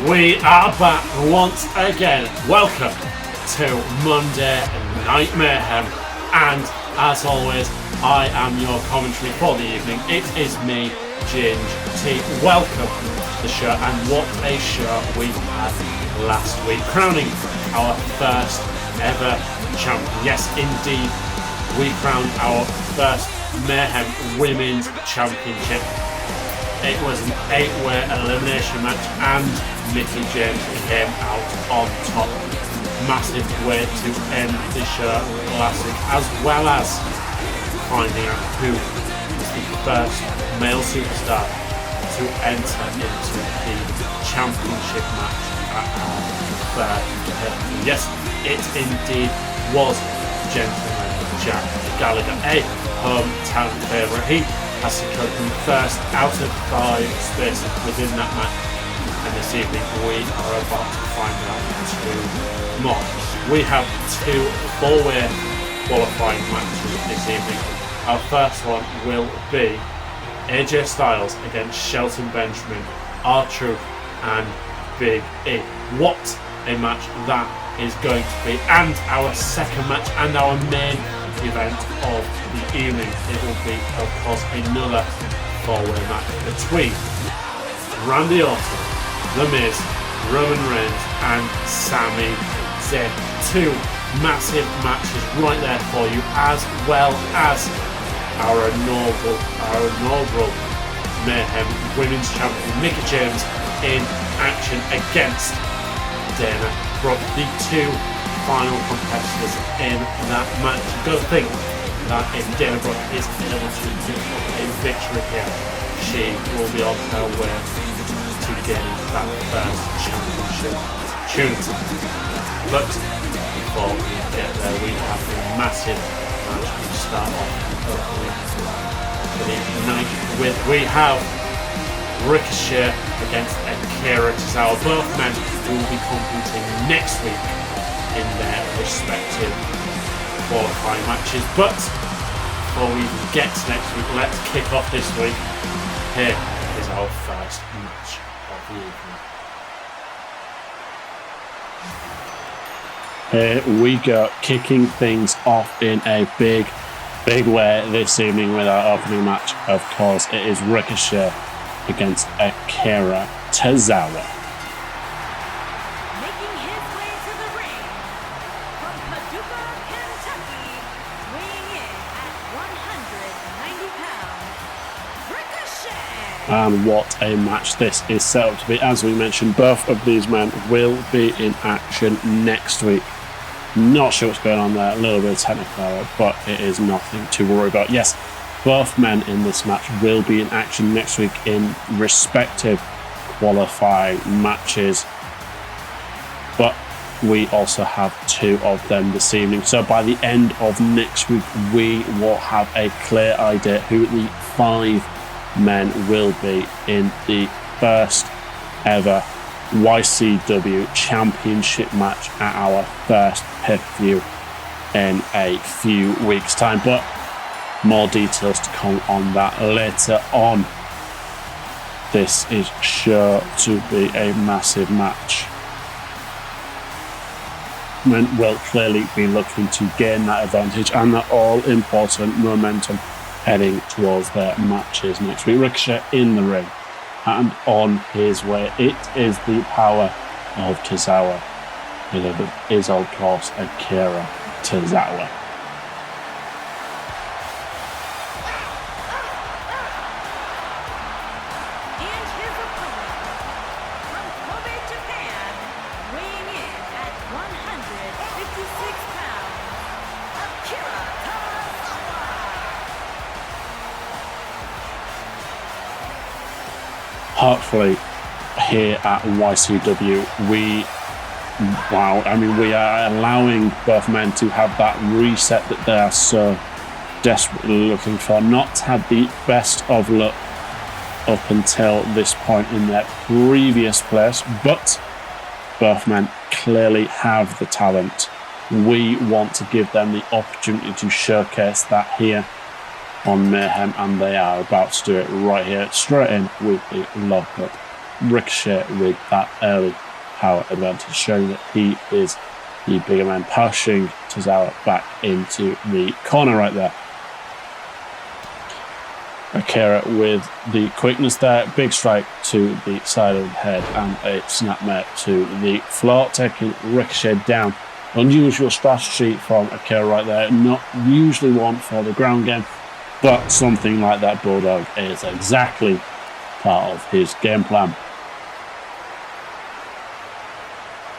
We are back once again. Welcome to Monday Night Mayhem, and as always, I am your commentary for the evening. It is me, Ginge T. Welcome to the show, and what a show we had last week, crowning our first ever champion. Yes, indeed, we crowned our first Mayhem Women's Championship. It was an 8-way elimination match, and Mickie James came out on top. Massive way to end the show classic, as well as finding out who is the first male superstar to enter into the championship match at our third pay-per-view. Yes, it indeed was Gentleman Jack Gallagher, a hometown favourite. He has secured the first out of 5 spaces within that match, and this evening we are about to find out 2 more. We have 2 4-way qualifying matches this evening. Our first one will be AJ Styles against Shelton Benjamin, R-Truth and Big E. What a match that is going to be, and our second match and our main event of the evening. It will be, of course, another 4-way match between Randy Orton, The Miz, Roman Reigns and Sami Zayn. 2 massive matches right there for you, as well as our inaugural Mayhem Women's Champion Mickie James in action against Dana Brooke, the 2 final competitors in that match. You've got to think that if Dana Brooke is able to get a victory here, she will be on her way to getting that first championship opportunity. But before we get there, we have a massive match to start off for the night with. We have Ricochet against Akira Tozawa, both men who will be competing next week in their respective qualifying matches. But before we even get to next week, let's kick off this week. Here is our first match of the evening. Here we go, kicking things off in a big way this evening with our opening match. Of course, it is Ricochet against Akira Tozawa. Making his way to the ring from Paducah, Kentucky, weighing in at 190 pounds, Ricochet. And what a match this is set up to be. As we mentioned, both of these men will be in action next week. Not sure what's going on there, a little bit of technical error, but it is nothing to worry about. Yes, both men in this match will be in action next week in respective qualifying matches. But we also have 2 of them this evening. So by the end of next week, we will have a clear idea who the 5 men will be in the first ever YCW Championship match at our first pay-per-view in a few weeks' time. But more details to come on that later on. This is sure to be a massive match. Men will clearly be looking to gain that advantage and that all-important momentum heading towards their matches next week. Ricochet in the ring and on his way. It is the power of Tozawa. It is, of course, Akira Tozawa. Hopefully, here at YCW, we are allowing both men to have that reset that they are so desperately looking for. Not had the best of luck up until this point in their previous place, but both men clearly have the talent. We want to give them the opportunity to showcase that here on Mayhem, and they are about to do it right here, straight in with the lockup Ricochet with that early power advantage, showing that he is the bigger man, pushing Tozawa back into the corner right there. Akira with the quickness there, big strike to the side of the head and a snapmare to the floor, taking Ricochet down. Unusual strategy from Akira right there, not usually one for the ground game, but something like that Bulldog is exactly part of his game plan.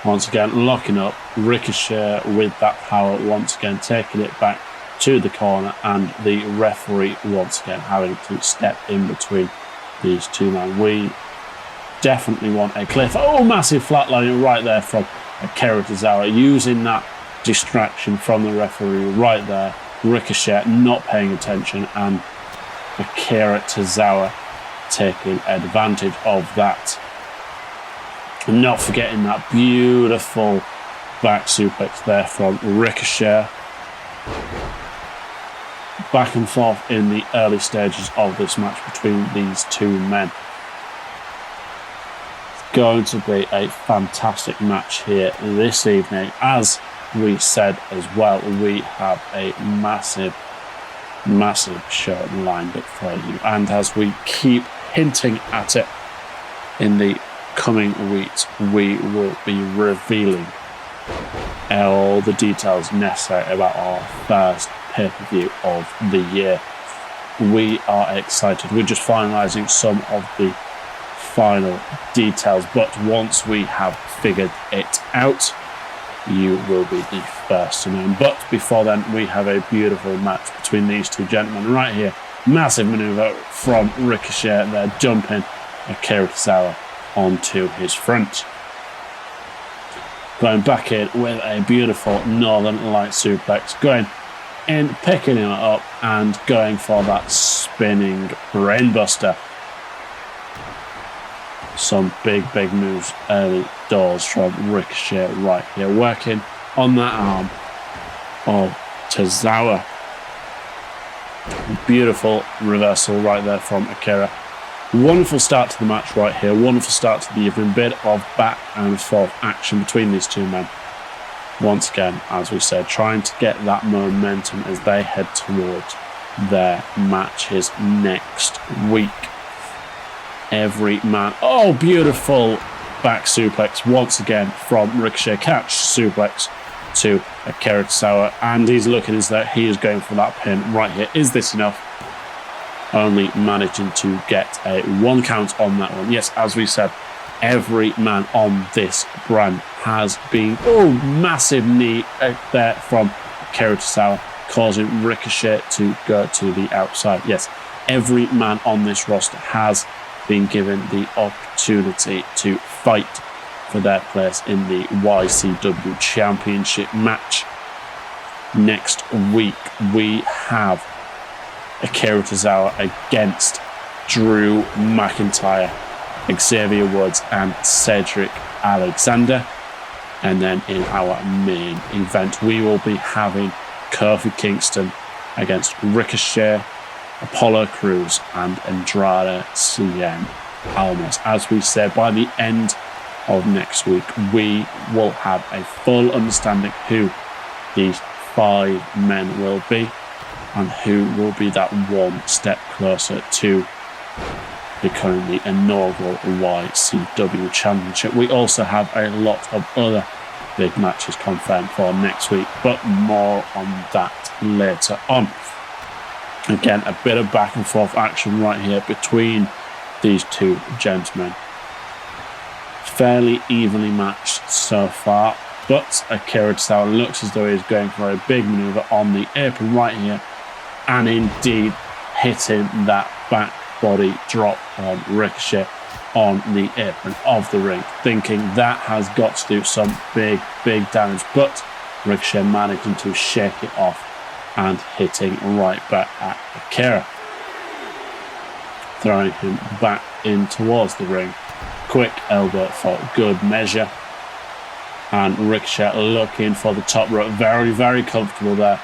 Once again, locking up Ricochet with that power, once again taking it back to the corner, and the referee once again having to step in between these two men. We definitely want a cliff. Oh, massive flatlining right there from Akira Tozawa, using that distraction from the referee right there. Ricochet not paying attention, and Akira Tozawa taking advantage of that. And not forgetting that beautiful back suplex there from Ricochet. Back and forth in the early stages of this match between these two men. It's going to be a fantastic match here this evening. As we said as well, we have a massive show lined up for you. And as we keep hinting at it, in the coming weeks, we will be revealing all the details necessary about our first pay-per-view of the year. We are excited. We're just finalising some of the final details, but once we have figured it out, you will be the first to know. But before then, we have a beautiful match between these two gentlemen right here. Massive manoeuvre from Ricochet there, jumping Akira Tozawa onto his front. Going back in with a beautiful Northern Light suplex, going in, picking him up and going for that spinning brainbuster. Some big moves early doors from Ricochet right here, working on that arm of Tozawa. Beautiful reversal right there from Akira. Wonderful start to the match right here. Wonderful start to the evening. Bit of back and forth action between these two men. Once again, as we said, trying to get that momentum as they head towards their matches next week. Every man. Oh, beautiful back suplex once again from Ricochet. Catch suplex to Akira Tozawa, and he's looking as though he is going for that pin right here. Is this enough? Only managing to get a 1 count on that one. Yes, as we said, every man on this brand has been... Oh, massive knee there from Akira Tozawa, causing Ricochet to go to the outside. Yes, every man on this roster has been given the opportunity to fight for their place in the YCW Championship match. Next week, we have Akira Tozawa against Drew McIntyre, Xavier Woods and Cedric Alexander. And then in our main event, we will be having Kofi Kingston against Ricochet, Apollo Crews and Andrade Cien Almas. As we said, by the end of next week, we will have a full understanding who these 5 men will be and who will be that one step closer to becoming the inaugural YCW Championship. We also have a lot of other big matches confirmed for next week, but more on that later on. Again, a bit of back and forth action right here between these two gentlemen. Fairly evenly matched so far, but Akira Tozawa looks as though he's going for a big maneuver on the apron right here, and indeed hitting that back body drop on Ricochet on the apron of the ring, thinking that has got to do some big damage, but Ricochet managing to shake it off and hitting right back at Akira, throwing him back in towards the ring. Quick elbow for good measure, and Ricochet looking for the top rope, very comfortable there,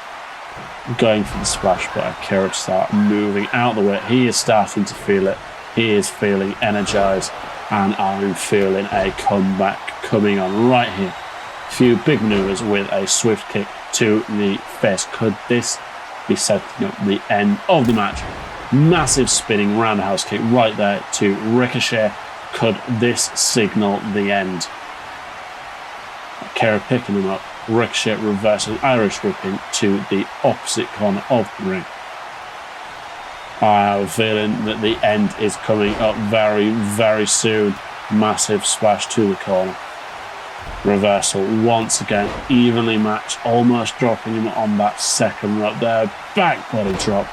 going for the splash, but Akira start moving out of the way. He is starting to feel it. He is feeling energized and I'm feeling a comeback coming on right here. A few big maneuvers with a swift kick to the face. Could this be setting up the end of the match? Massive spinning roundhouse kick right there to Ricochet. Could this signal the end? Kara picking him up. Ricochet reversing Irish whipping to the opposite corner of the ring. I have a feeling that the end is coming up very, very soon. Massive splash to the corner. Reversal once again, evenly matched, almost dropping him on that second rope there. Back body drop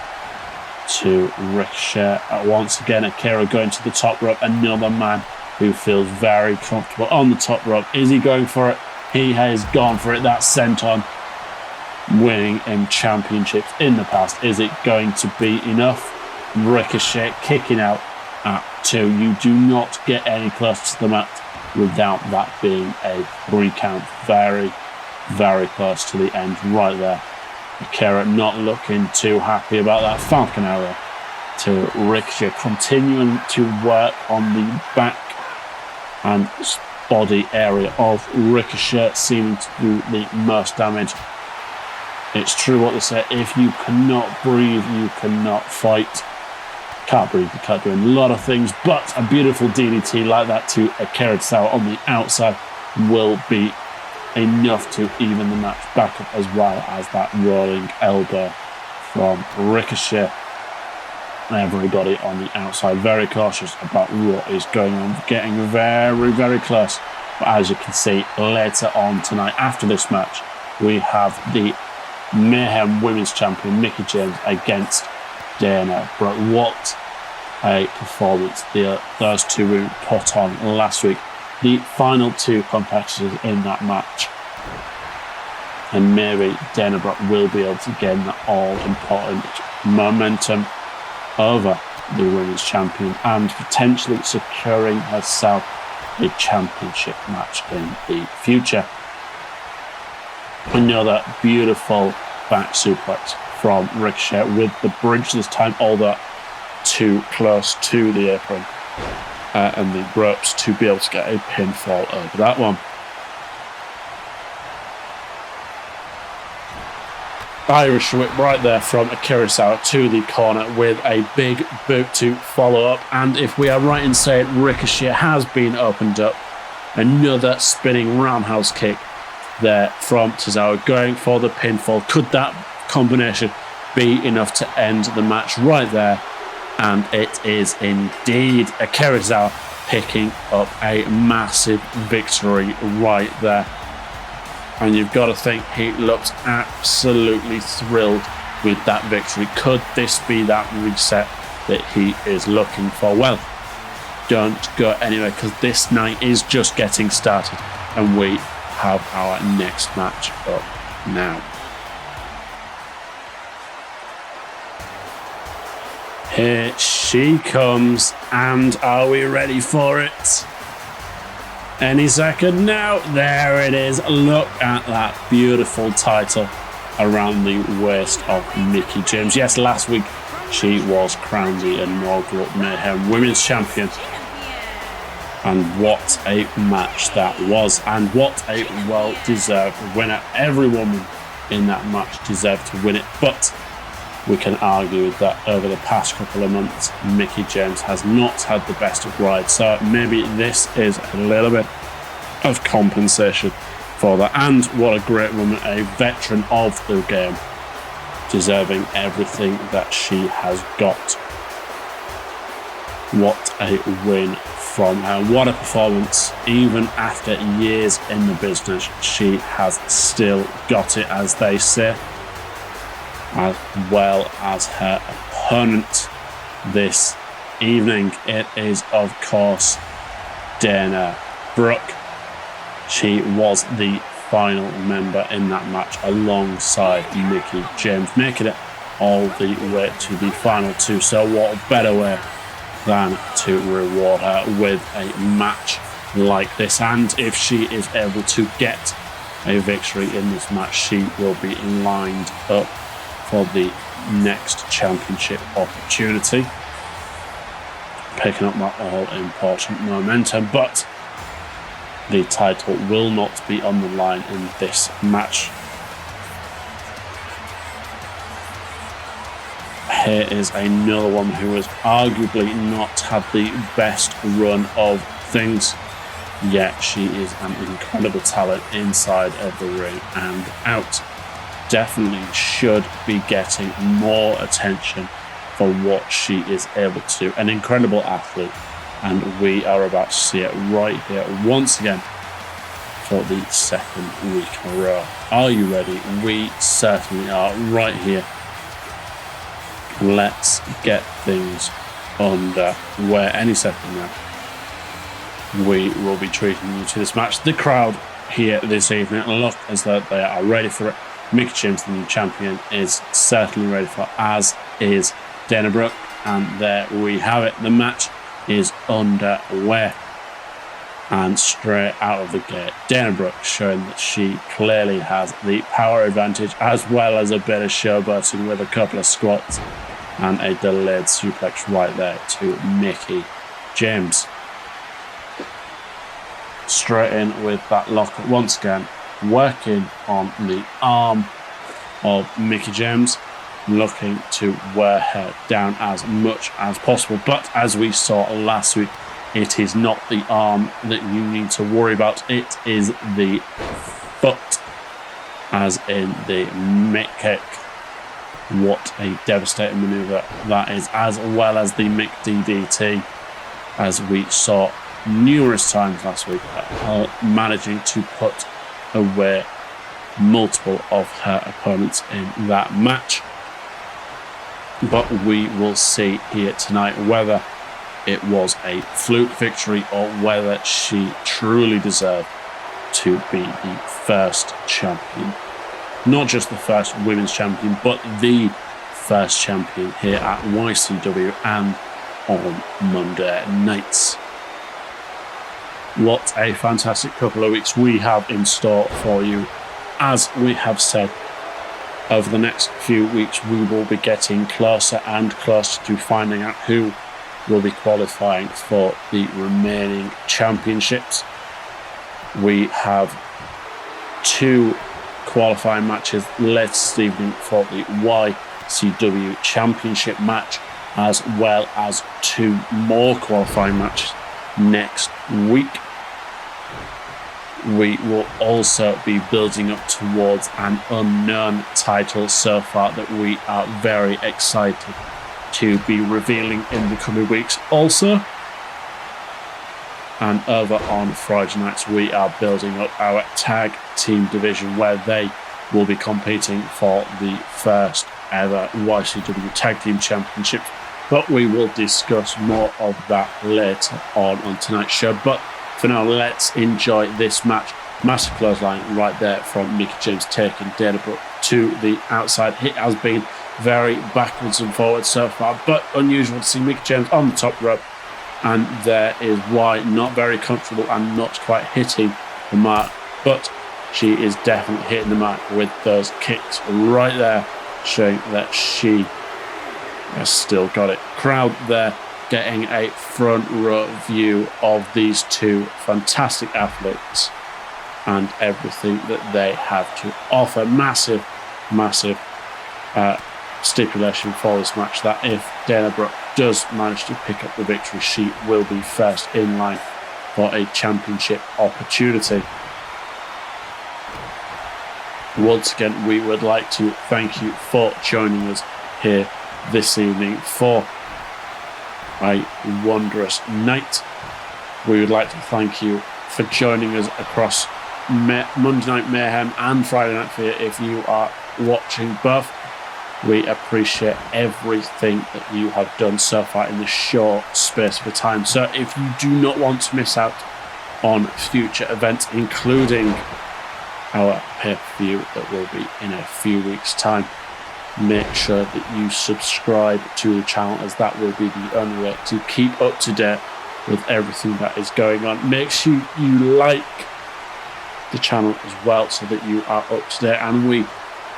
to Ricochet. Once again, Akira going to the top rope. Another man who feels very comfortable on the top rope. Is he going for it? He has gone for it. That's senton, winning him championships in the past. Is it going to be enough? Ricochet kicking out at 2. You do not get any close to the mat without that being a 3 count. Very, very close to the end right there. Akira not looking too happy about that Falcon Arrow to Ricochet, continuing to work on the back and body area of Ricochet, seeming to do the most damage. It's true what they say, if you cannot breathe, you cannot fight. Can't breathe, you can't do a lot of things, but a beautiful DDT like that to Akira Tozawa on the outside will be enough to even the match back up, as well as that rolling elbow from Ricochet. Everybody on the outside very cautious about what is going on, getting very, very close. But as you can see later on tonight, after this match, we have the Mayhem Women's Champion Mickie James against Dana Brooke. What a performance those two who put on last week. The final 2 competitors in that match. And maybe Dana Brooke will be able to gain the all-important momentum over the Women's Champion and potentially securing herself a championship match in the future. Another beautiful back suplex from Ricochet with the bridge this time, although too close to the apron and the ropes to be able to get a pinfall over that one. Irish whip right there from Akira Tozawa to the corner with a big boot to follow up. And if we are right in saying Ricochet has been opened up, another spinning roundhouse kick there from Tozawa going for the pinfall. Could that combination be enough to end the match right there? And it is indeed. Akira Tozawa picking up a massive victory right there. And you've got to think he looks absolutely thrilled with that victory. Could this be that reset that he is looking for? Well, don't go anywhere, because this night is just getting started and we have our next match up now. Here she comes, and are we ready for it? Any second now. There it is. Look at that beautiful title around the waist of Mickie James. Yes, last week she was crowned the inaugural Mayhem Women's Champion. And what a match that was, and what a well-deserved winner. Every woman in that match deserved to win it, but we can argue that over the past couple of months, Mickie James has not had the best of rides. So maybe this is a little bit of compensation for that. And what a great woman, a veteran of the game, deserving everything that she has got. What a win from her. What a performance. Even after years in the business, she has still got it, as they say, as well as her opponent this evening. It is, of course, Dana Brooke. She was the final member in that match alongside Mickie James, making it all the way to the final 2. So what a better way than to reward her with a match like this. And if she is able to get a victory in this match, she will be lined up for the next championship opportunity. picking up that all-important momentum, but the title will not be on the line in this match. Here is another one who has arguably not had the best run of things, yet she is an incredible talent inside of the ring and out. Definitely should be getting more attention for what she is able to do. An incredible athlete, and we are about to see it right here once again for the second week in a row. Are you ready? We certainly are right here. Let's get things underway. Any second now, we will be treating you to this match. The crowd here this evening look as though they are ready for it. Mickie James, the new champion, is certainly ready for it, as is Dana Brooke. And there we have it. The match is underway. And straight out of the gate, Dana Brooke showing that she clearly has the power advantage, as well as a bit of showboating with a couple of squats and a delayed suplex right there to Mickie James. Straight in with that lock once again, working on the arm of Mickie James, looking to wear her down as much as possible. But as we saw last week, it is not the arm that you need to worry about, it is the foot, as in the Mick kick. What a devastating maneuver that is, as well as the Mick DDT, as we saw numerous times last week, managing to put away multiple of her opponents in that match. But we will see here tonight whether it was a fluke victory or whether she truly deserved to be the first champion. Not just the first women's champion, but the first champion here at YCW and on Monday nights. What a fantastic couple of weeks we have in store for you. As we have said, over the next few weeks we will be getting closer and closer to finding out who will be qualifying for the remaining championships. We have 2 qualifying matches later this evening for the YCW Championship match, as well as 2 more qualifying matches next week. We will also be building up towards an unknown title so far that we are very excited to be revealing in the coming weeks also. And over on Friday nights, we are building up our tag team division, where they will be competing for the first ever YCW Tag Team Championship. But we will discuss more of that later on tonight's show. But for now, let's enjoy this match. Massive clothesline right there from Mickie James, taking Dana Brooke to the outside. It has been very backwards and forwards so far, but unusual to see Mickie James on the top rope. And there is why not very comfortable and not quite hitting the mark, but she is definitely hitting the mark with those kicks right there, showing that she has still got it. Crowd there getting a front row view of these 2 fantastic athletes and everything that they have to offer. Massive stipulation for this match that if Dana Brooke does manage to pick up the victory, she will be first in line for a championship opportunity. Once again, we would like to thank you for joining us here this evening for a wondrous night. We would like to thank you for joining us across Monday Night Mayhem and Friday Night Fear if you are watching both. We appreciate everything that you have done so far in this short space of time. So if you do not want to miss out on future events, including our pay-per-view that will be in a few weeks' time, make sure that you subscribe to the channel, as that will be the only way to keep up to date with everything that is going on. Make sure you like the channel as well, so that you are up to date and we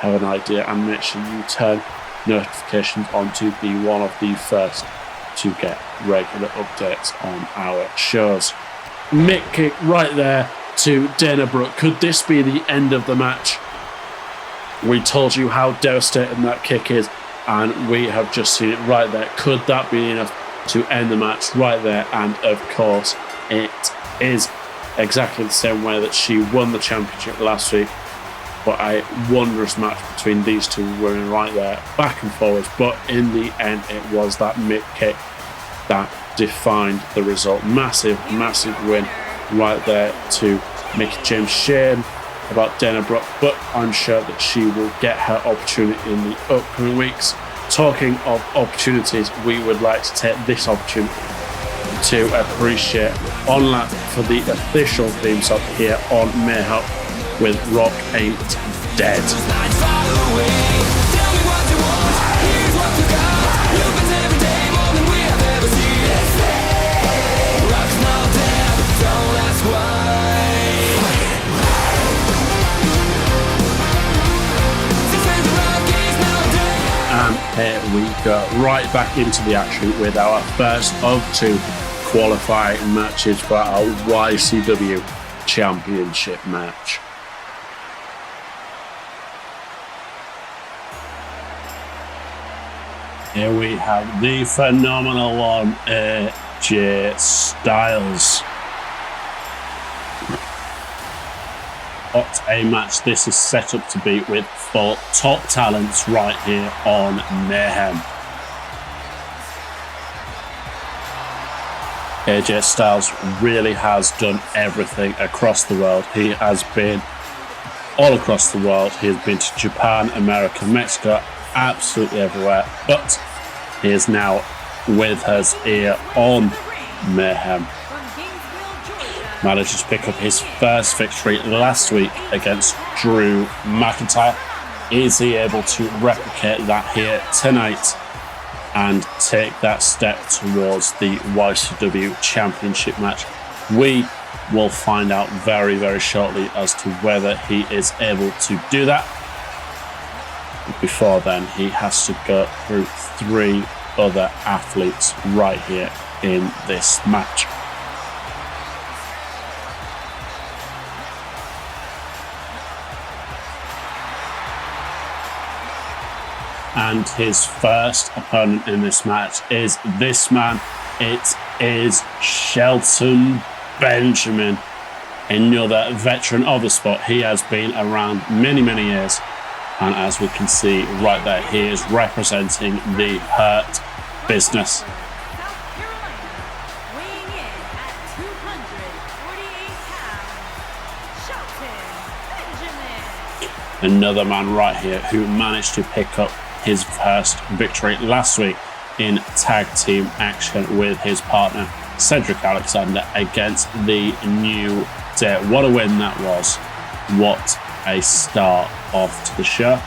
have an idea, and make sure you turn notifications on to be one of the first to get regular updates on our shows. Mick kick right there to Dana Brooke. Could this be the end of the match? We told you how devastating that kick is, and we have just seen it right there. Could that be enough to end the match right there? And of course, it is exactly the same way that she won the championship last week. But a wondrous match between these two women right there, back and forwards. But in the end, it was that mid kick that defined the result. Massive, massive win right there to Mickie James. Shame about Dana Brooke, but I'm sure that she will get her opportunity in the upcoming weeks. Talking of opportunities, we would like to take this opportunity to appreciate ONLAP for the official theme song here on Mayhem with Rock Ain't Dead. And here we go, right back into the action with our first of two qualifying matches for our YCW Championship match. Here we have the phenomenal one, AJ Styles. What a match this is set up to be with four top talents right here on Mayhem. AJ Styles really has done everything across the world. He has been all across the world. He has been to Japan, America, Mexico, absolutely everywhere. But he is now with us here on Mayhem. Managed to pick up his first victory last week against Drew McIntyre. Is he able to replicate that here tonight and take that step towards the YCW Championship match? We will find out very, very shortly as to whether he is able to do that. Before then, he has to go through three other athletes right here in this match. And his first opponent in this match is this man. It is Shelton Benjamin, another veteran of the sport. He has been around many, many years. And as we can see right there, he is representing the Hurt Business. Another man right here who managed to pick up his first victory last week in tag team action with his partner Cedric Alexander against the New Day. What a win that was. What a start off to the show.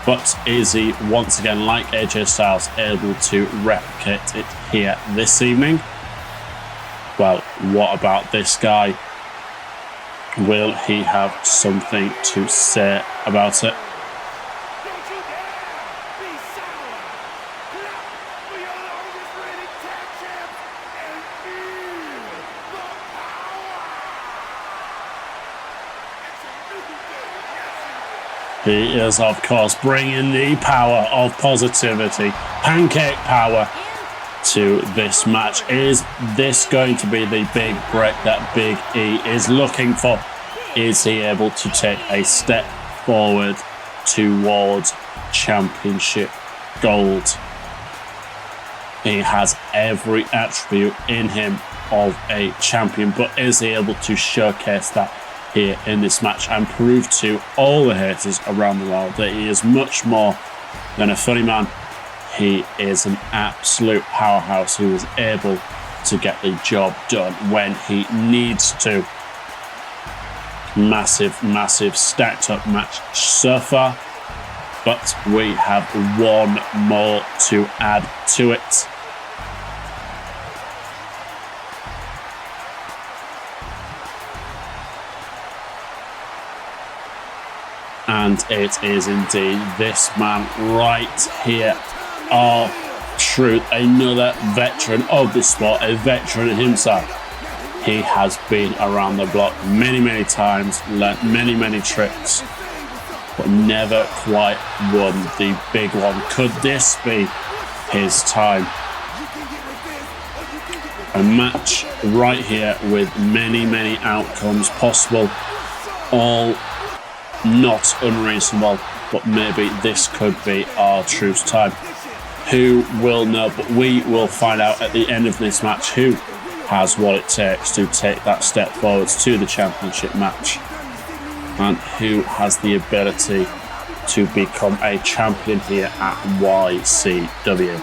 But is he once again, like AJ Styles, able to replicate it here this evening? Well, what about this guy? Will he have something to say about it? He is, of course, bringing the power of positivity, pancake power, to this match. Is this going to be the big break that Big E is looking for? Is he able to take a step forward towards championship gold? He has every attribute in him of a champion, but is he able to showcase that here in this match and prove to all the haters around the world that he is much more than a funny man? He is an absolute powerhouse who is able to get the job done when he needs to. Massive, massive stacked up match so far, but we have one more to add to it. And it is indeed this man right here. Oh truth, another veteran of the sport, a veteran himself. He has been around the block many times, learnt many tricks, but never quite won the big one. Could this be his time? A match right here with many outcomes possible, all not unreasonable, but maybe this could be R-Truth's time. Who will know? But we will find out at the end of this match who has what it takes to take that step forwards to the championship match, and who has the ability to become a champion here at YCW.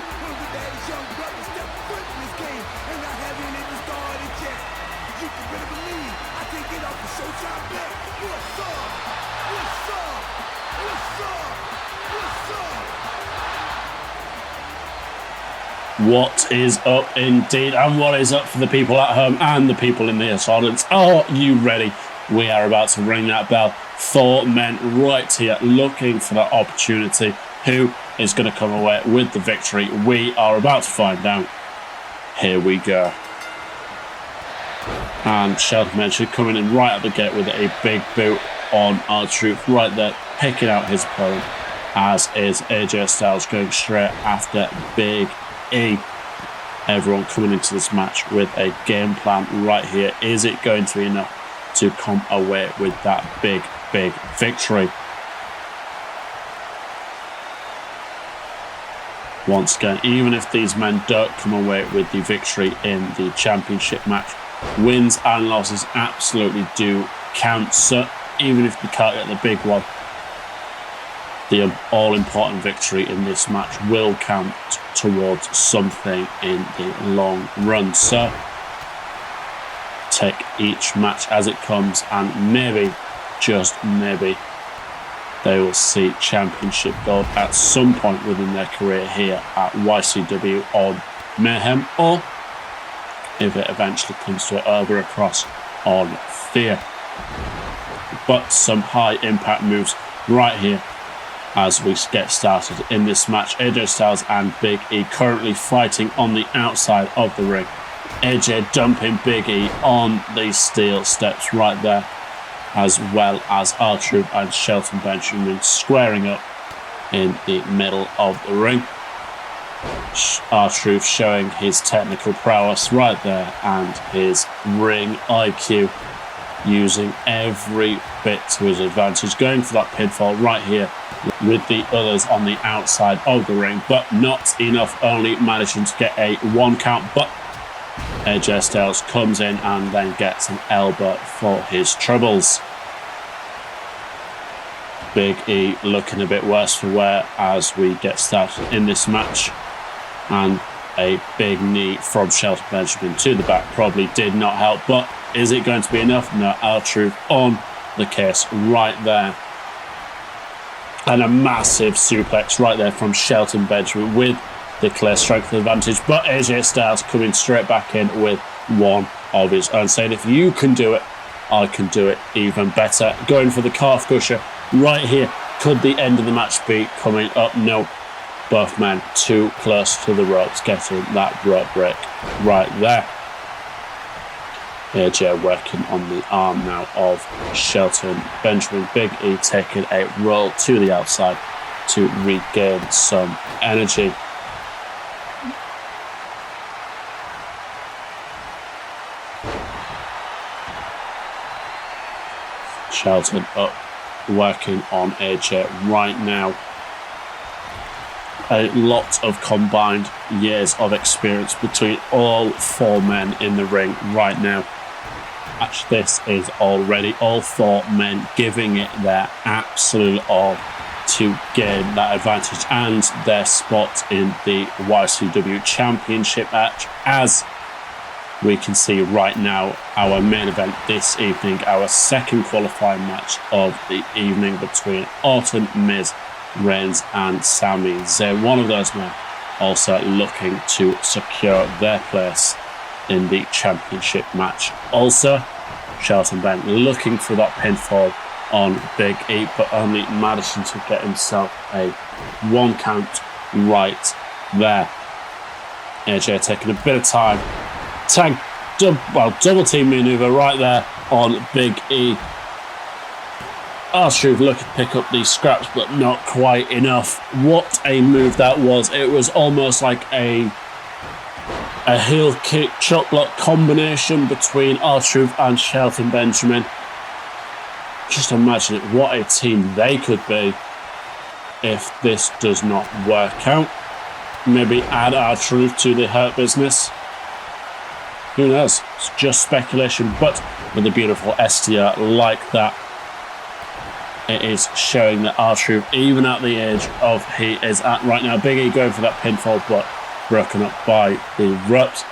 What is up indeed, and what is up for the people at home and the people in the audience? Are you ready? We are about to ring that bell. 4 men right here looking for that opportunity. Who is going to come away with the victory? We are about to find out. Here we go. And Shelton Benjamin coming in right at the gate with a big boot on R-Truth right there, picking out his opponent, as is AJ Styles going straight after Big E. Everyone coming into this match with a game plan right here. Is it going to be enough to come away with that big victory? Once again, even if these men don't come away with the victory in the championship match, wins and losses absolutely do count. So even if they can't get the big one, the all-important victory in this match will count towards something in the long run. So take each match as it comes, and maybe, just maybe, they will see championship gold at some point within their career here at YCW on Mayhem, or if it eventually comes to it, over across on Fear. But some high impact moves right here as we get started in this match. AJ Styles and Big E currently fighting on the outside of the ring. AJ dumping Big E on the steel steps right there, as well as R-Truth and Shelton Benjamin squaring up in the middle of the ring. R-Truth showing his technical prowess right there and his ring IQ, using every bit to his advantage, going for that pinfall right here with the others on the outside of the ring, but not enough, only managing to get a 1 count. But AJ Styles comes in and then gets an elbow for his troubles. Big E looking a bit worse for wear as we get started in this match, and a big knee from Shelton Benjamin to the back probably did not help, but is it going to be enough? No, R-Truth on the case right there. And a massive suplex right there from Shelton Benjamin with the clear strength advantage. But AJ Styles coming straight back in with one of his own, saying, if you can do it, I can do it even better. Going for the calf crusher right here. Could the end of the match be coming up? No. Both men too close to the ropes, getting that rope break right there. AJ working on the arm now of Shelton Benjamin. Big E taking a roll to the outside to regain some energy. Shelton up, working on AJ right now. A lot of combined years of experience between all 4 men in the ring right now. Actually, this is already all 4 men giving it their absolute all to gain that advantage and their spot in the YCW Championship match. As we can see right now, our main event this evening, our second qualifying match of the evening between Orton, Miz, Reigns and Sami Zayn. One of those men also looking to secure their place in the championship match. Also, Shelton Ben looking for that pinfall on Big E, but only managing to get himself a 1 count right there. AJ taking a bit of time. Double team maneuver right there on Big E. R-Truth looking to pick up these scraps, but not quite enough. What a move that was. It was almost like a heel kick chop block combination between R-Truth and Shelton Benjamin. Just imagine what a team they could be if this does not work out. Maybe add R-Truth to the Hurt Business. Who knows? It's just speculation, but with a beautiful STR like that, it is showing that R-Truth, even at the age of he is at right now, Big E going for that pinfall, but broken up by the Rupt.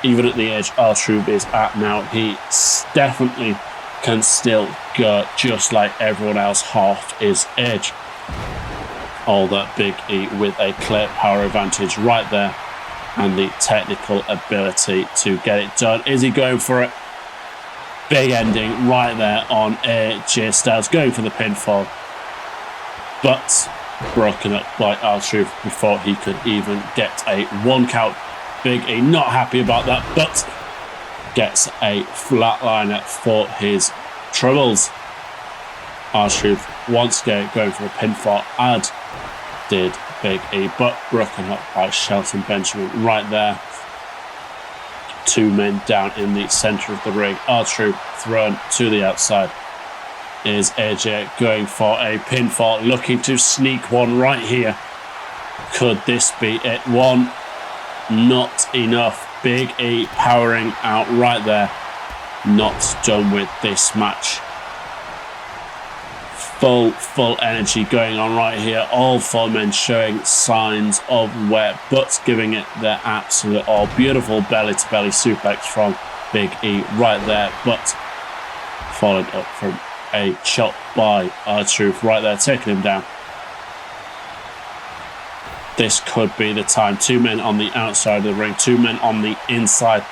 Even at the age R-Truth is at now, he definitely can still go just like everyone else half his age. All that Big E with a clear power advantage right there and the technical ability to get it done. Is he going for it? Big ending right there on AJ Styles, going for the pinfall, but broken up by R-Truth before he could even get a 1 count. Big E not happy about that, but gets a flatliner for his troubles. R-Truth once again going for a pinfall, and did Big E, but broken up by Shelton Benjamin right there. 2 men down in the center of the ring. R-Truth thrown to the outside. Is AJ going for a pinfall, looking to sneak one right here. Could this be it? One, not enough. Big E powering out right there. Not done with this match. Full energy going on right here. All 4 men showing signs of wear, but giving it their absolute all. Beautiful belly-to-belly suplex from Big E right there, but followed up from a chop by R-Truth right there, taking him down. This could be the time. 2 men on the outside of the ring, 2 men on the inside.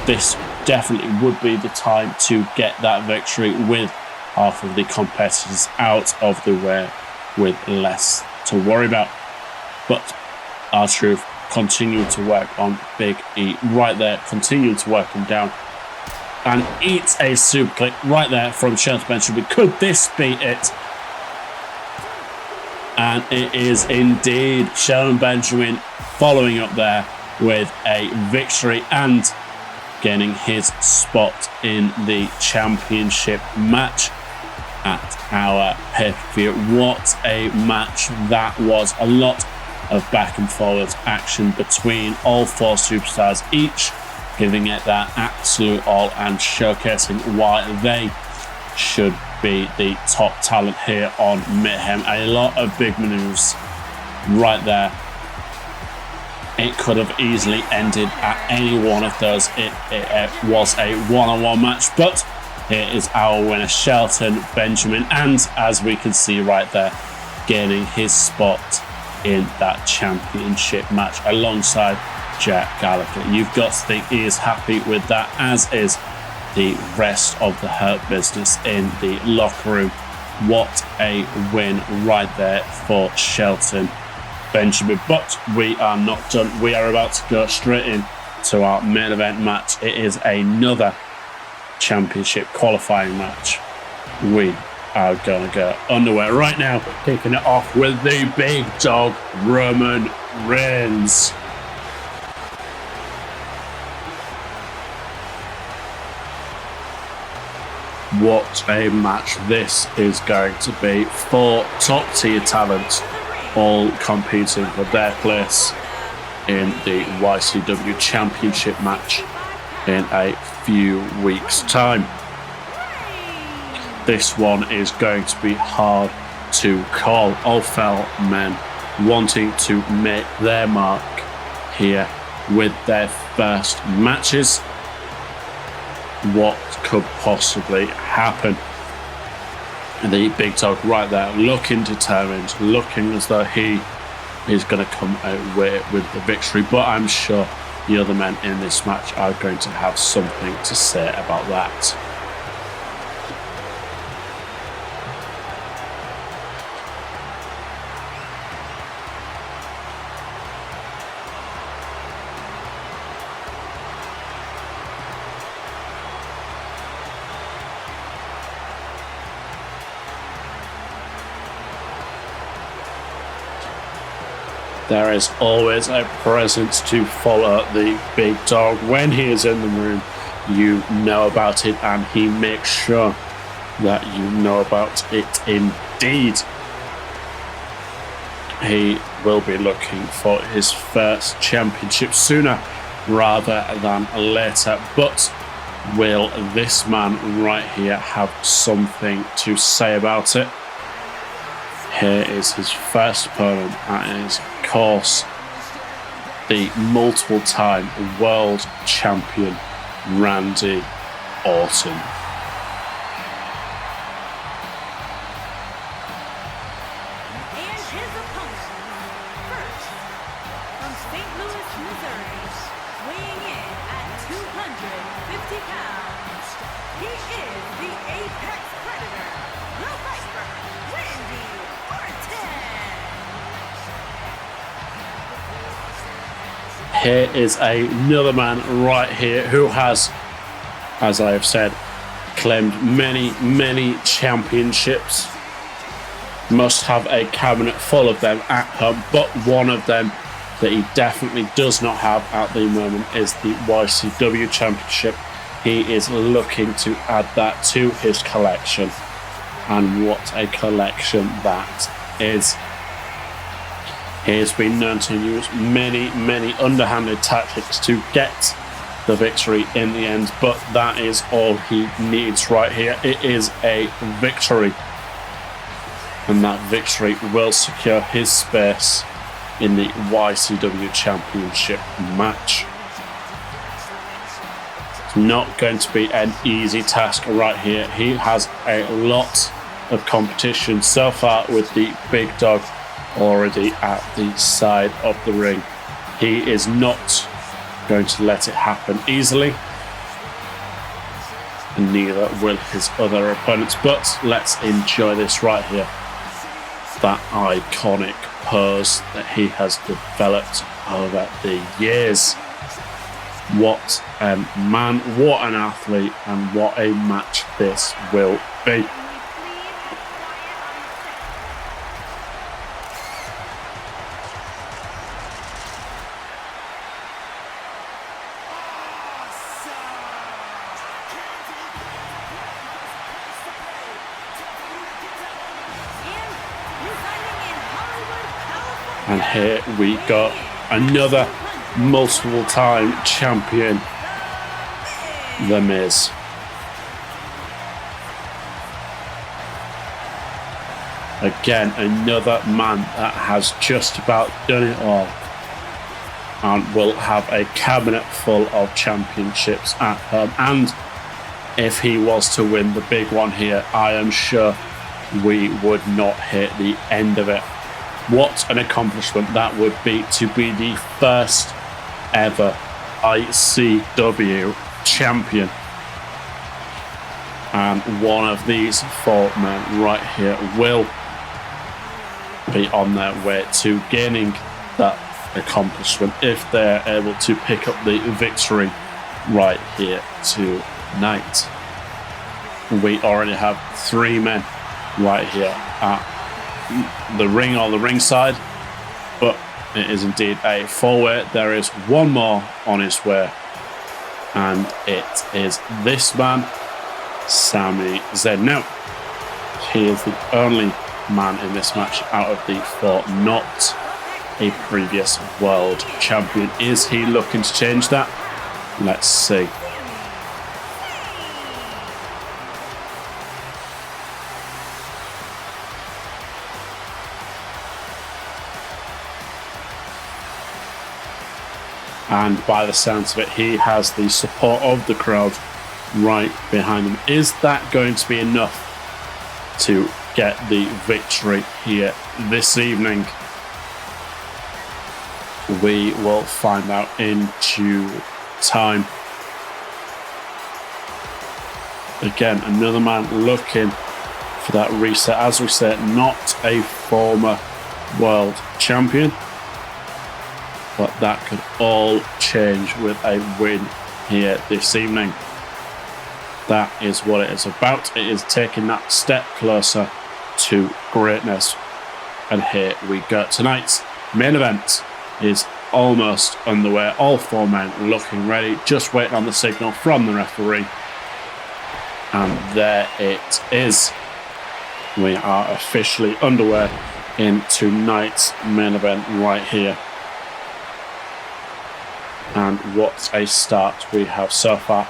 This definitely would be the time to get that victory with half of the competitors out of the way with less to worry about. But R-Truth continuing to work on Big E right there, continuing to work him down, and eats a super kick right there from Shelton Benjamin. Could this be it? And it is indeed. Shelton Benjamin following up there with a victory and gaining his spot in the championship match at our pay-per-view. What a match that was. A lot of back and forward action between all 4 superstars, each giving it that absolute all and showcasing why they should be the top talent here on Mayhem. A lot of big moves right there. It could have easily ended at any one of those. It was a one-on-one match, but here is our winner, Shelton Benjamin, and as we can see right there, gaining his spot in that championship match alongside Jack Gallagher. You've got to think he is happy with that, as is the rest of the Hurt Business in the locker room. What a win right there for Shelton Benjamin. But we are not done. We are about to go straight in to our main event match. It is another championship qualifying match. We are gonna go underway right now, kicking it off with the big dog Roman Reigns. What a match this is going to be. 4 top tier talents all competing for their place in the YCW championship match in a few weeks' time. This one is going to be hard to call. All 4 men wanting to make their mark here with their first matches. What could possibly happen? The big dog right there, looking determined, looking as though he is going to come out with the victory, but I'm sure the other men in this match are going to have something to say about that. There is always a presence to follow the big dog. When he is in the room, you know about it, and he makes sure that you know about it indeed. He will be looking for his first championship sooner rather than later, but will this man right here have something to say about it? Here is his first opponent, and is, of course, the multiple-time world champion, Randy Orton. And his opponent, first, from St. Louis, Missouri, weighing in at 250 pounds, he is the Apex Predator, the Viper, Randy Orton. Here is another man right here who has, as I have said, claimed many championships. Must have a cabinet full of them at home, but one of them that he definitely does not have at the moment is the YCW Championship. He is looking to add that to his collection, and what a collection that is. He has been known to use many underhanded tactics to get the victory in the end, but that is all he needs right here. It is a victory, and that victory will secure his space in the YCW Championship match. It's not going to be an easy task right here. He has a lot of competition so far with the big dog already at the side of the ring. He is not going to let it happen easily, and neither will his other opponents, but let's enjoy this right here. That iconic pose that he has developed over the years. What a man, what an athlete, and what a match this will be. And here we go, another multiple-time champion, The Miz. Again, another man that has just about done it all, and will have a cabinet full of championships at home. And if he was to win the big one here, I am sure we would not hit the end of it. What an accomplishment that would be, to be the first ever ICW champion. And one of these four men right here will be on their way to gaining that accomplishment if they're able to pick up the victory right here tonight. We already have three men right here at the ring or the ringside, but it is indeed a four-way. There is one more on his way, and it is this man, Sami Zayn. Now, he is the only man in this match out of the four not a previous world champion. Is he looking to change that? Let's see. And by the sounds of it, he has the support of the crowd right behind him. Is that going to be enough to get the victory here this evening? We will find out in due time. Again, another man looking for that reset. As we said, not a former world champion, but that could all change with a win here this evening. That is what it is about. It is taking that step closer to greatness. And here we go. Tonight's Main event is almost underway. All four men looking ready, just waiting on the signal from the referee. And there it is. We are officially underway in tonight's main event right here. And what a start we have so far.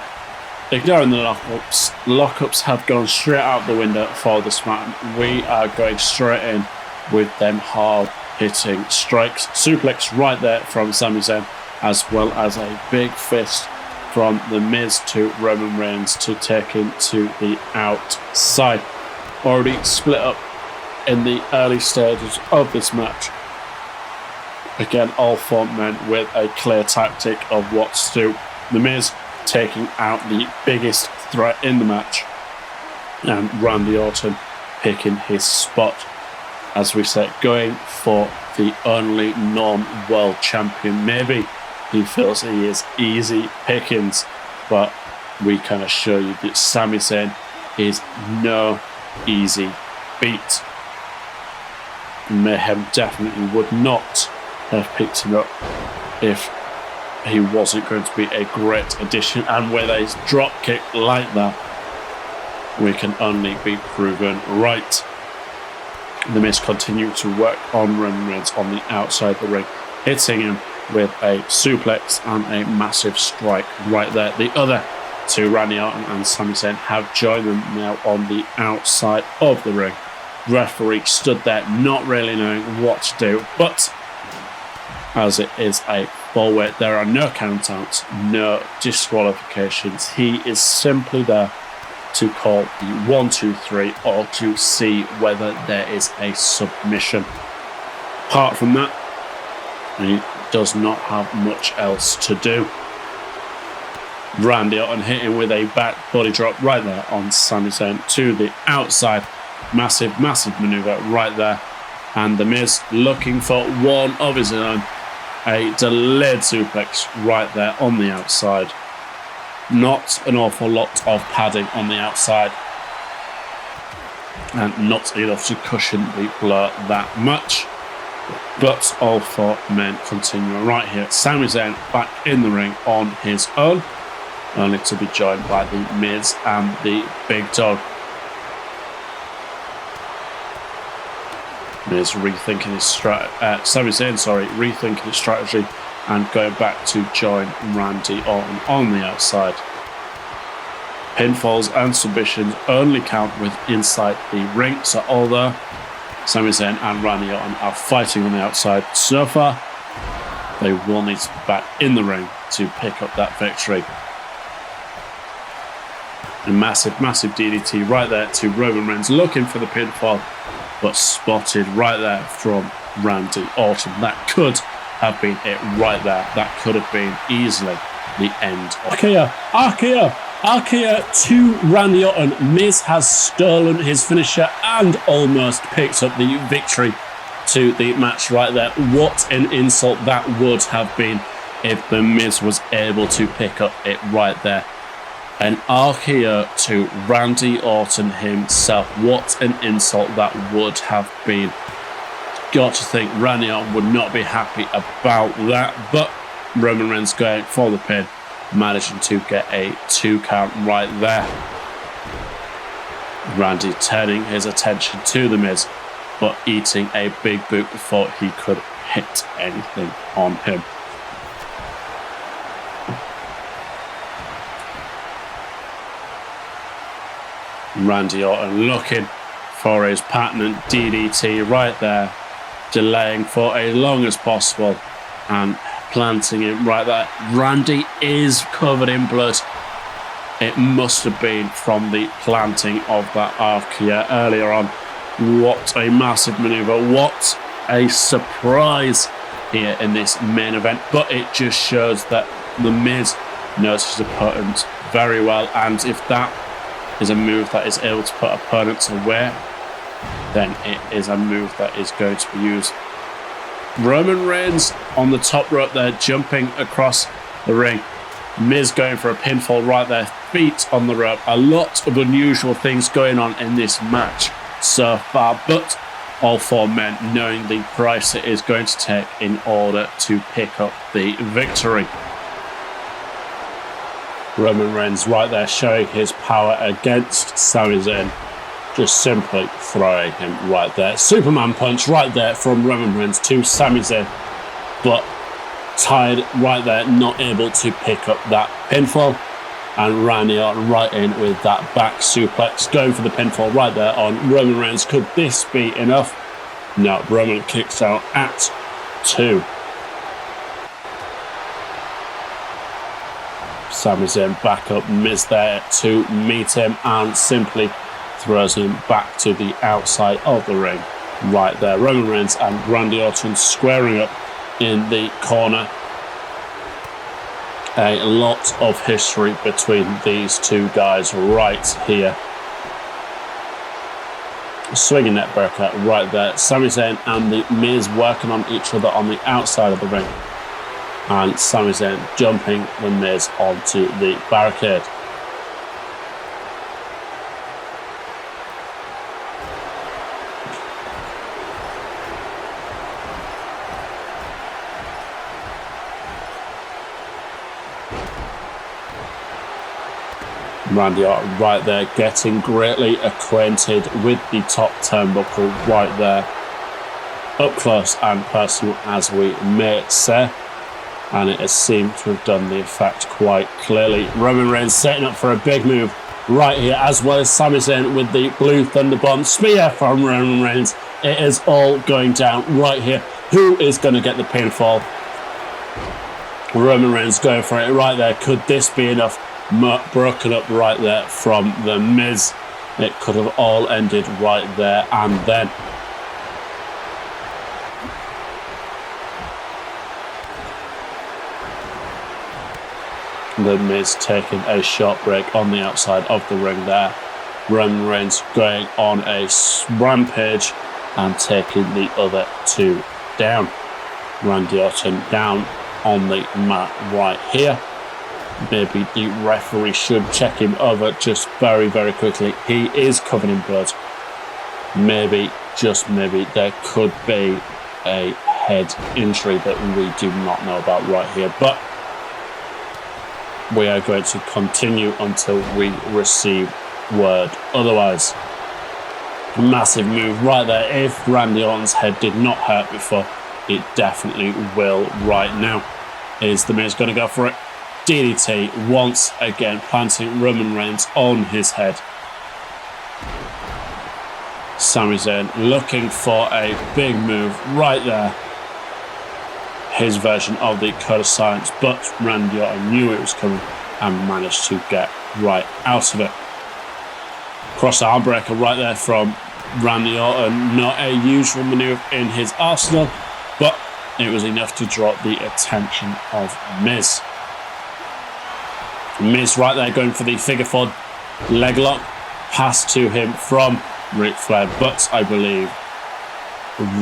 Ignoring the lockups. Lockups have gone straight out the window for this man. We are going straight in with them hard hitting strikes. Suplex right there from Sami Zayn, as well as a big fist from The Miz to Roman Reigns to take him to the outside. Already split up in the early stages of this match. Again, all four men with a clear tactic of what to do. The Miz taking out the biggest threat in the match, and Randy Orton picking his spot, as we say, going for the only non-world champion. Maybe he feels he is easy pickings, but we can assure you that Sami Zayn is no easy beat. Mayhem definitely would not have picked him up if he wasn't going to be a great addition, and with a drop kick like that, we can only be proven right. The Miz continue to work on Roman Reigns on the outside of the ring, hitting him with a suplex and a massive strike right there. The other two, Randy Orton and Sami Zayn, have joined them now on the outside of the ring. Referee stood there not really knowing what to do, but as it is a full weight, there are no countouts, no disqualifications. He is simply there to call the 1, 2, 3 or to see whether there is a submission. Apart from that, he does not have much else to do. Randy Orton hitting with a back body drop right there on Sami Zayn to the outside. Massive, massive maneuver right there. And The Miz looking for one of his own. A delayed suplex right there on the outside. Not an awful lot of padding on the outside. And not enough to cushion the blow that much. But all four men continue right here. Sami Zayn back in the ring on his own, only to be joined by The Miz and the Big Dog. Miz rethinking his Sami Zayn, rethinking his strategy and going back to join Randy Orton on the outside. Pinfalls and submissions only count with inside the ring, so although Sami Zayn and Randy Orton are fighting on the outside so far, they will need to be back in the ring to pick up that victory. A massive, massive DDT right there to Roman Reigns, looking for the pinfall, but spotted right there from Randy Orton. That could have been it right there. That could have been easily the end. RKO to Randy Orton. Miz has stolen his finisher and almost picked up the victory to the match right there. What an insult that would have been if the Miz was able to pick up it right there. An RKO to Randy Orton himself. What an insult that would have been. Got to think Randy Orton would not be happy about that, but Roman Reigns going for the pin, managing to get a 2 count right there. Randy turning his attention to The Miz, but eating a big boot before he could hit anything on him. Randy Orton looking for his patented DDT right there, delaying for as long as possible and planting him right there. Randy is covered in blood. It must have been from the planting of that RKO earlier on. What a massive maneuver. What a surprise here in this main event. But it just shows that The Miz knows his opponent very well, and if that is a move that is able to put opponents away, then it is a move that is going to be used. Roman Reigns on the top rope there, jumping across the ring. Miz going for a pinfall right there, feet on the rope. A lot of unusual things going on in this match so far, but All four men knowing the price it is going to take in order to pick up the victory. Roman Reigns right there showing his power against Sami Zayn. Just simply throwing him right there. Superman punch right there from Roman Reigns to Sami Zayn. But tired right there, not able to pick up that pinfall. And Randy Orton right in with that back suplex. Going for the pinfall right there on Roman Reigns. Could this be enough? No, Roman kicks out at 2. Sami Zayn back up, Miz there to meet him and simply throws him back to the outside of the ring. Right there, Roman Reigns and Randy Orton squaring up in the corner. A lot of history between these two guys right here. Swinging neckbreaker right there. Sami Zayn and the Miz working on each other on the outside of the ring. And Sami Zayn jumping the Miz onto the barricade. Randy Orton right there getting greatly acquainted with the top turnbuckle right there. Up close and personal, as we may say. And it has seemed to have done the effect quite clearly. Roman Reigns setting up for a big move right here, as well as Sami Zayn with the blue Thunderbomb spear from Roman Reigns. It is all going down right here. Who is going to get the pinfall? Roman Reigns going for it right there. Could this be enough? Broken up right there from the Miz. It could have all ended right there and then. The Miz taking a short break on the outside of the ring there. Roman Reigns going on a rampage and taking the other two down. Randy Orton down on the mat right here. Maybe the referee should check him over just very, very quickly. He is covered in blood. Maybe, just maybe, there could be a head injury that we do not know about right here. But we are going to continue until we receive word otherwise. Massive move right there. If Randy Orton's head did not hurt before, it definitely will right now. Is the Miz going to go for it? DDT once again, planting Roman Reigns on his head. Sami Zayn looking for a big move right there. His version of the Code of Silence, but Randy Orton knew it was coming and managed to get right out of it. Cross arm breaker right there from Randy Orton. Not a usual maneuver in his arsenal, but it was enough to draw the attention of Miz. Miz right there going for the figure 4 leg lock. Pass to him from Ric Flair, but I believe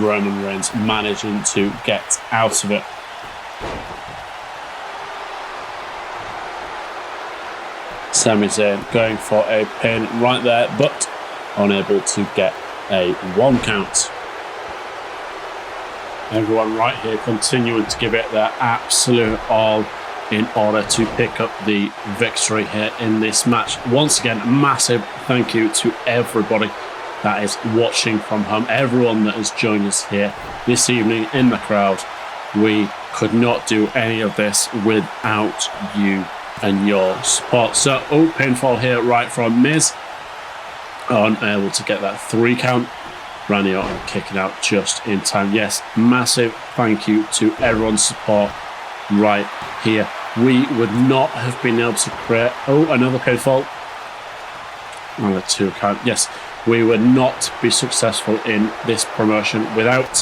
Roman Reigns managing to get out of it. Sami Zayn going for a pin right there, but unable to get a 1 count. Everyone right here continuing to give it their absolute all in order to pick up the victory here in this match. Once again, massive thank you to everybody that is watching from home, everyone that has joined us here this evening in the crowd. We could not do any of this without you and your support. So, pinfall here right from Miz. Unable to get that 3 count. Randy Orton kicking out just in time. Yes, massive thank you to everyone's support right here. We would not have been able to create... another pinfall. Another 2 count. Yes, we would not be successful in this promotion without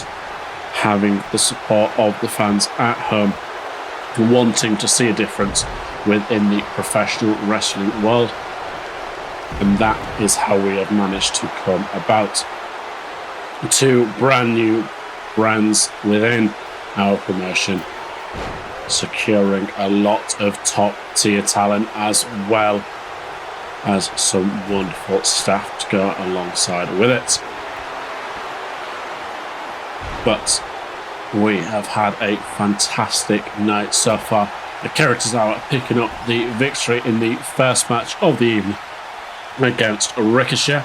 having the support of the fans at home wanting to see a difference within the professional wrestling world. And that is how we have managed to come about. 2 brand new brands within our promotion, securing a lot of top tier talent as well as some wonderful staff to go alongside with it. but we have had a fantastic night so far. The characters are picking up the victory in the first match of the evening against Ricochet.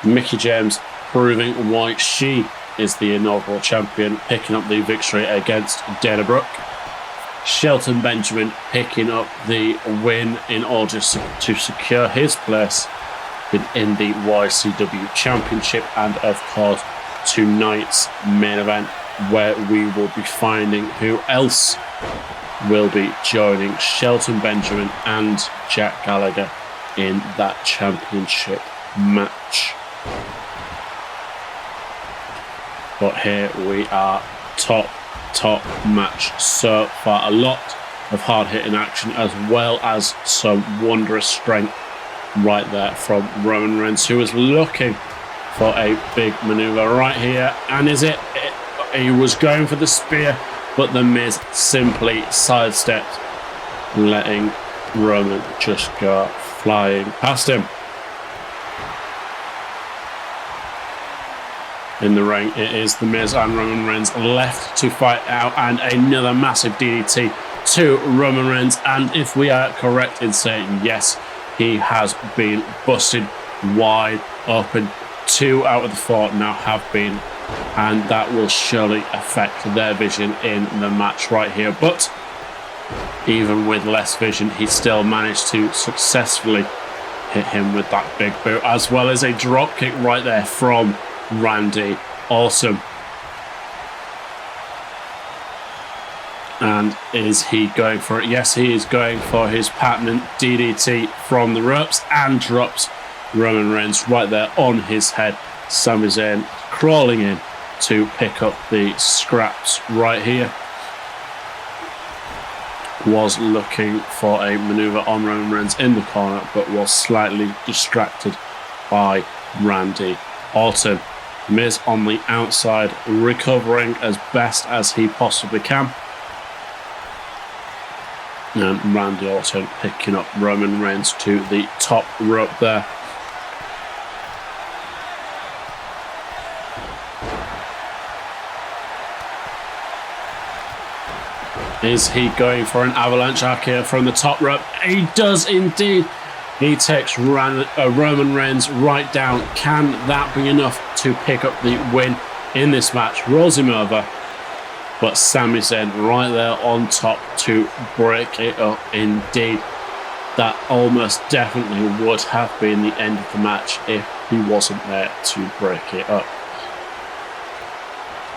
Mickie James proving why she is the inaugural champion, picking up the victory against Dana Brooke. Shelton Benjamin picking up the win in order to secure his place in the YCW Championship, and of course tonight's main event, where we will be finding who else will be joining Shelton Benjamin and Jack Gallagher in that championship match. But here we are, top match so far. A lot of hard-hitting action, as well as some wondrous strength right there from Roman Reigns, who was looking for a big maneuver right here. And he was going for the spear, but The Miz simply sidestepped, letting Roman just go flying past him. In the ring, it is The Miz and Roman Reigns left to fight out, and another massive DDT to Roman Reigns. And if we are correct in saying yes, he has been busted wide open. 2 out of the 4 now have been, and that will surely affect their vision in the match right here. But even with less vision, he still managed to successfully hit him with that big boot, as well as a drop kick right there from Randy. Awesome. And is he going for it? Yes, he is going for his patented DDT from the ropes, and drops Roman Reigns right there on his head. Sami Zayn crawling in to pick up the scraps right here. Was looking for a maneuver on Roman Reigns in the corner, but was slightly distracted by Randy Orton. Miz on the outside, recovering as best as he possibly can. And Randy Orton picking up Roman Reigns to the top rope there. Is he going for an avalanche arc here from the top rope? He does indeed. He takes Roman Reigns right down. Can that be enough to pick up the win in this match? Rolls him over, but Sami Zayn right there on top to break it up indeed. That almost definitely would have been the end of the match if he wasn't there to break it up.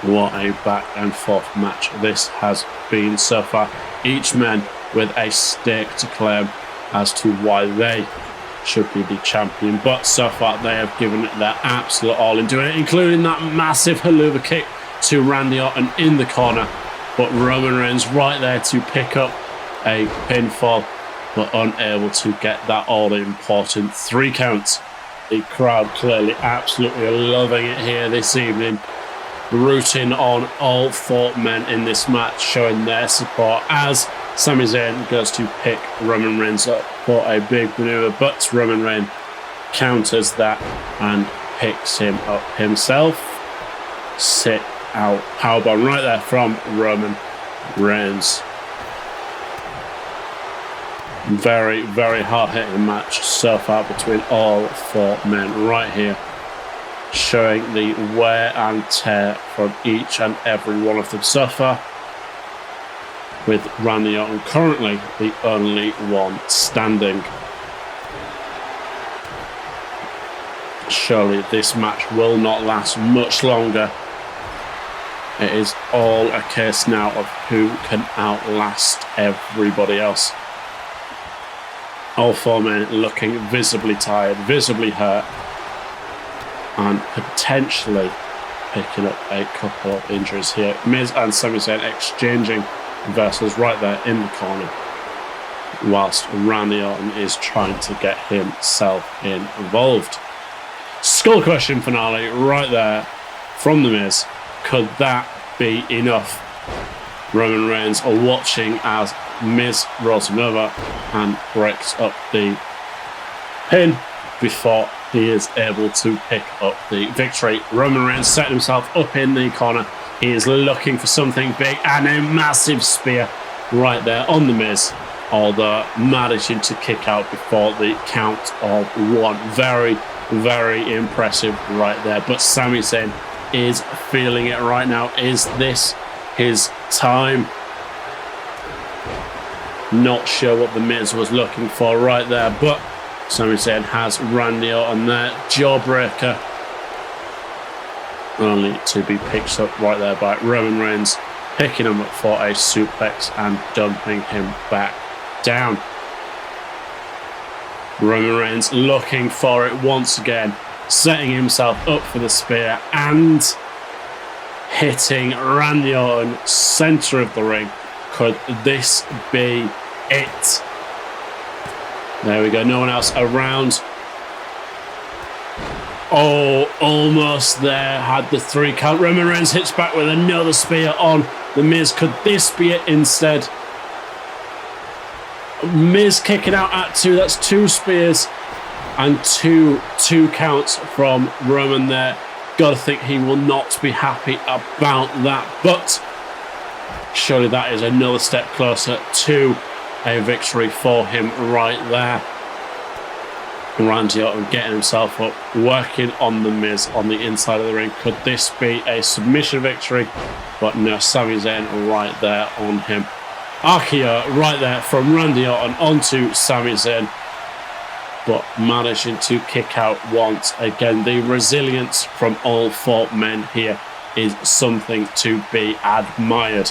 What a back and forth match this has been so far. Each man with a stake to claim as to why they should be the champion, but so far they have given it their absolute all in doing it, including that massive haluva kick to Randy Orton in the corner. But Roman Reigns right there to pick up a pinfall, but unable to get that all important 3 counts. The crowd clearly absolutely loving it here this evening, rooting on all 4 men in this match, showing their support as Sami Zayn goes to pick Roman Reigns up for a big maneuver, but Roman Reigns counters that and picks him up himself. Sit out powerbomb right there from Roman Reigns. Very, very hard-hitting match so far between all 4 men right here, showing the wear and tear from each and every one of them so far, with Randy Orton currently the only one standing. Surely this match will not last much longer. It is all a case now of who can outlast everybody else. All 4 men looking visibly tired, visibly hurt, and potentially picking up a couple of injuries here. Miz and Sami Zayn exchanging versus right there in the corner, whilst Randy Orton is trying to get himself involved. Skull Crushing finale right there from The Miz. Could that be enough? Roman Reigns are watching as Miz rolls him over and breaks up the pin before he is able to pick up the victory. Roman Reigns set himself up in the corner. He is looking for something big and a massive spear right there on The Miz, although managing to kick out before the count of one. Very, very impressive right there. But Sami Zayn is feeling it right now. Is this his time? Not sure what The Miz was looking for right there, but Sami Zayn has Randy Orton there. Jawbreaker. Only to be picked up right there by Roman Reigns, picking him up for a suplex and dumping him back down. Roman Reigns looking for it once again, setting himself up for the spear and hitting Randy Orton, center of the ring. Could this be it? There we go, no one else around. Oh, almost there, had the 3 count. Roman Reigns hits back with another spear on The Miz. Could this be it instead? Miz kicking out at 2, that's 2 spears and two counts from Roman there. Gotta think he will not be happy about that, but surely that is another step closer to a victory for him right there. Randy Orton getting himself up, working on The Miz on the inside of the ring. Could this be a submission victory? But no, Sami Zayn right there on him. RKO right there from Randy Orton onto Sami Zayn, but managing to kick out once again. The resilience from all 4 men here is something to be admired.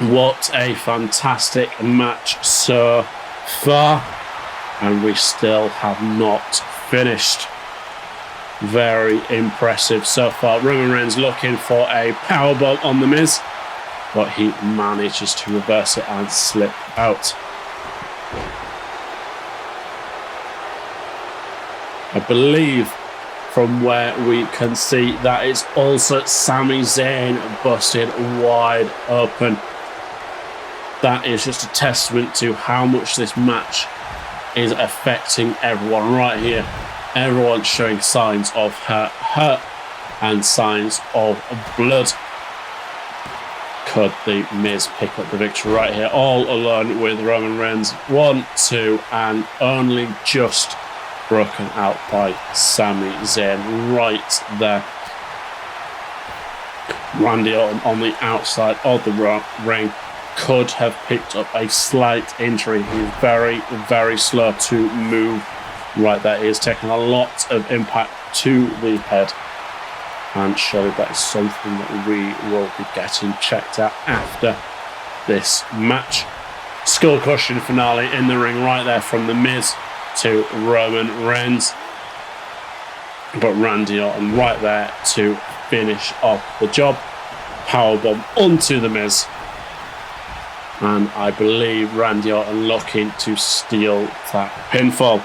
What a fantastic match so far, and we still have not finished. Very impressive so far. Roman Reigns looking for a powerbomb on The Miz, but he manages to reverse it and slip out. I believe from where we can see that it's also Sami Zayn busted wide open. That is just a testament to how much this match is affecting everyone right here. Everyone showing signs of hurt and signs of blood. Could the Miz pick up the victory right here, all alone with Roman Reigns? 1, 2, and only just broken out by Sami Zayn right there. Randy Orton on the outside of the ring could have picked up a slight injury. He's very, very slow to move right there. He is taking a lot of impact to the head, and surely that is something that we will be getting checked out after this match. Skull crushing finale in the ring right there from The Miz to Roman Reigns, but Randy Orton right there to finish off the job. Powerbomb onto The Miz, and I believe Randy Orton looking to steal that pinfall.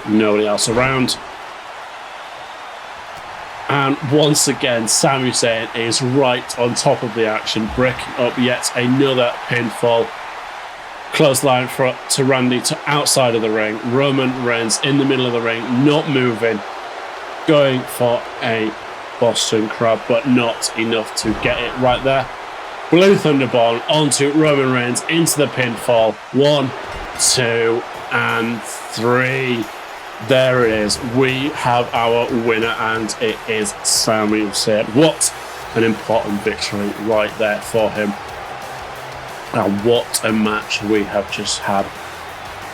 Nobody else around. And once again, Sami Zayn is right on top of the action, breaking up yet another pinfall. Clothesline to Randy to outside of the ring. Roman Reigns in the middle of the ring, not moving. Going for a Boston Crab, but not enough to get it right there. Blue Thunderbomb onto Roman Reigns into the pinfall. 1, 2, and 3. There it is. We have our winner, and it is Sami Zayn. What an important victory right there for him. And what a match we have just had.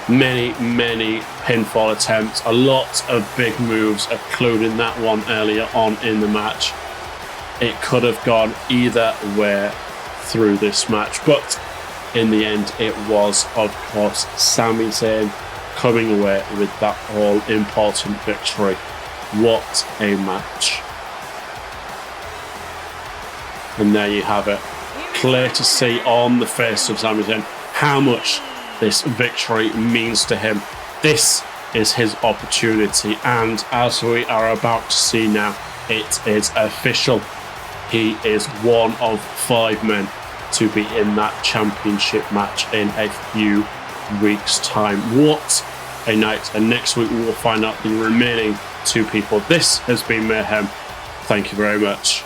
Many, many pinfall attempts. A lot of big moves, including that one earlier on in the match. It could have gone either way through this match, but in the end it was, of course, Sami Zayn coming away with that all-important victory. What a match. And there you have it. Clear to see on the face of Sami Zayn how much this victory means to him. This is his opportunity, and as we are about to see now, it is official. He is one of 5 men to be in that championship match in a few weeks' time. What a night. And next week we will find out the remaining 2 people. This has been Mayhem. Thank you very much.